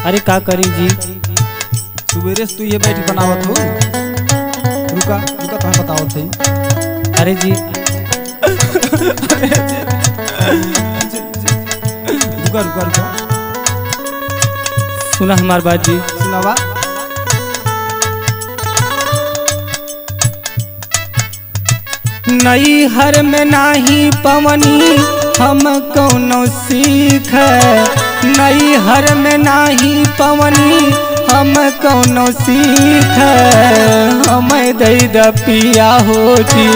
अरे का करी जी, सुबेरे से तू ये बैठ बनावत हो। रुका रुका तुम्हें बतावत है। अरे जी रुका रुका रुका सुना हमार बात जी। सुनावा। नई हर में नाही पवनी हम कौनो सीख, नई हर में नाही पवनी हम कौनो सीख, हम दई द पिया हो जी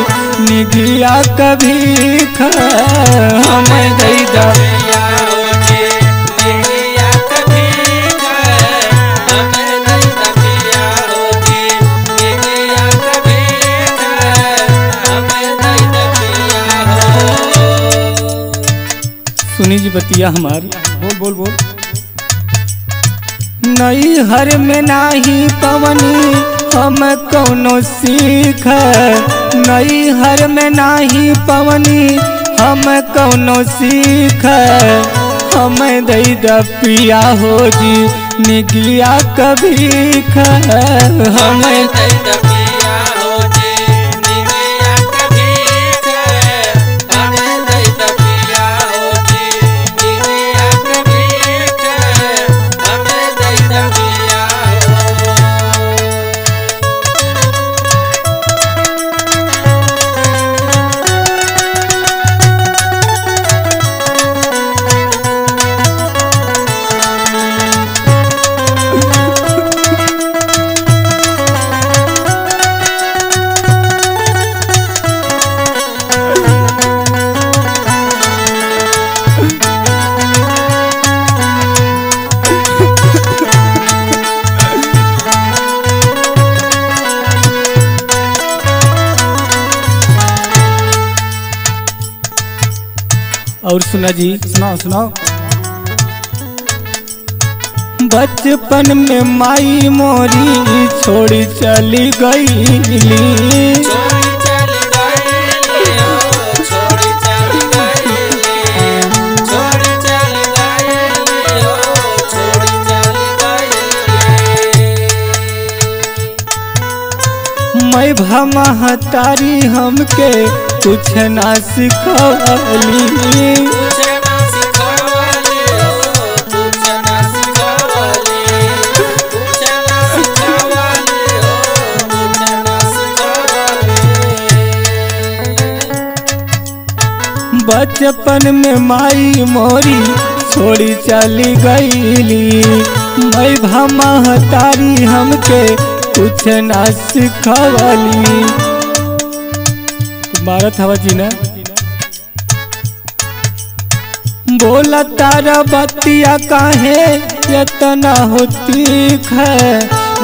निगिया कभी हम दई द पिया हो जी निगिया कभी हम दई द पिया हो जी निगिया कभी हम दई द पिया हो। सुनी जी बतिया हमार। बोल बोल बोल। नई हर में नाही पवनी हम कौनो सीख, नई हर में नाही पवनी हम कौनो सीख, हम दई द पिया हो जी निगिया कभी हम दई द पिया हो जी निगिया कभी हम दई द पिया हो जी निगिया कभी हम दई द पिया हो। और सुना जी। सुनाओ सुनाओ। बचपन में माई मोरी छोड़ी चली गईली, मैं भमहतारी हमके कुछ ना सिखवली, बचपन में माई मोरी छोड़ी चली गईली, मैं भमहतारी हमके कुछ ना सिखवली। मारत हवा जी ने बोला तारा बतिया काहे इतना होती है,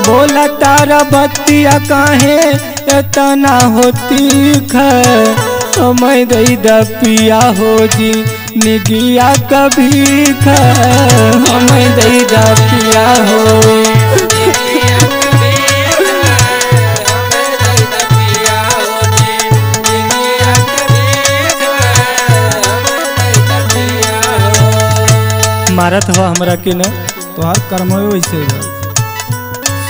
बोला तारा बतिया काहे इतना होती है, मैं दई द पिया हो जी निगिया कभी हम दई द पिया हो। मारत हवा हमरा के न तोहार कर्म वैसे है।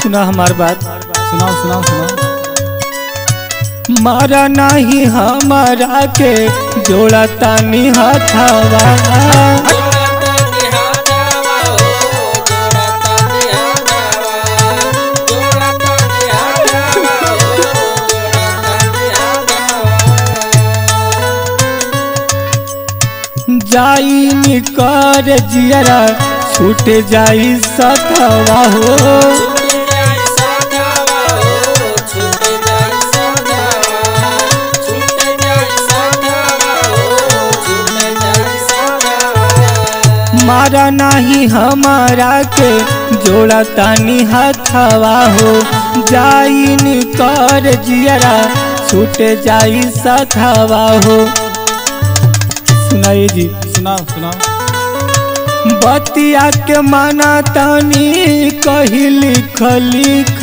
सुना हमार बात। सुनाओ सुनाओ सुनाओ। मारा नहीं हमारा के जोड़ा तानी हथवा, जाई निकर जियरा छूट जाई सथवा हो, मारा नहीं हमारा के जोड़ा तानी हथवा हो, जाई निकर जियरा छूट जाई सथवा हो। सुनाई जी। सुनाओ सुनाओ। बतिया के माना तानी कही लिख लिख,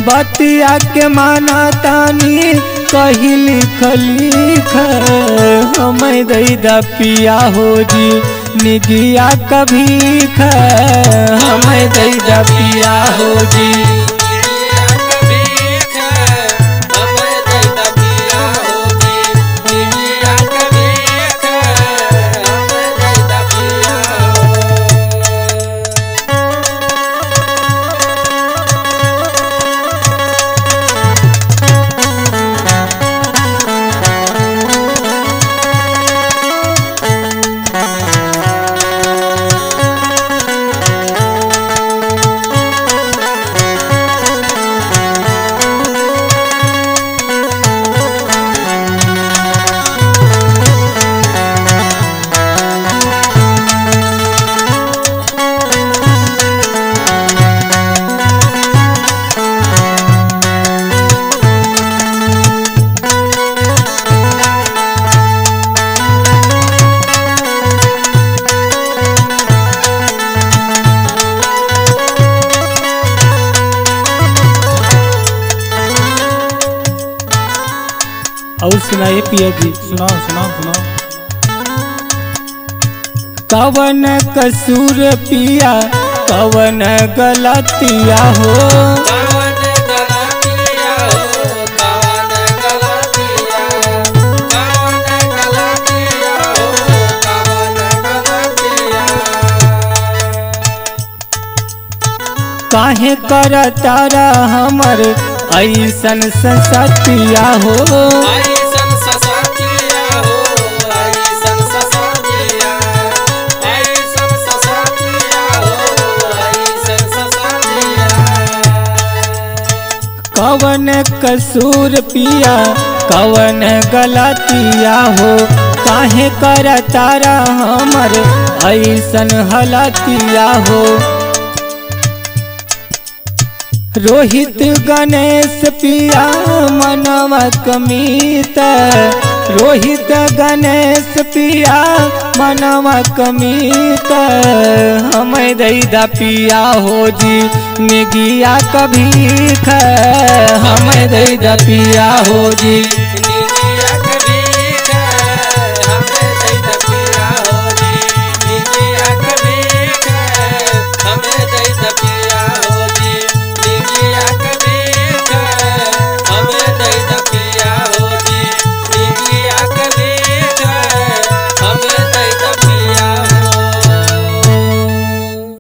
बतिया के माना तानी कही लिख लिख, हम दई द पिया हो जी निगिया कभी ख हमें दे दा पिया हो जी। और सुनाइए पिया जी। सुनाओ सुनाओ सुनाओ। कवन कसूर पिया कवन गलतिया हो, काहे कर तारा हमर ऐसन ससतिया हो, कवन कसूर पिया कवन गलतिया हो, काहे कर तारा हमर ऐसन हलतिया हो। रोहित गणेश पिया मनवा कमीत, रोहित गणेश पिया मनवा कमीत हमें दे दा पिया हो जी। निगिया कभी ख हमें दे दा पिया हो जी।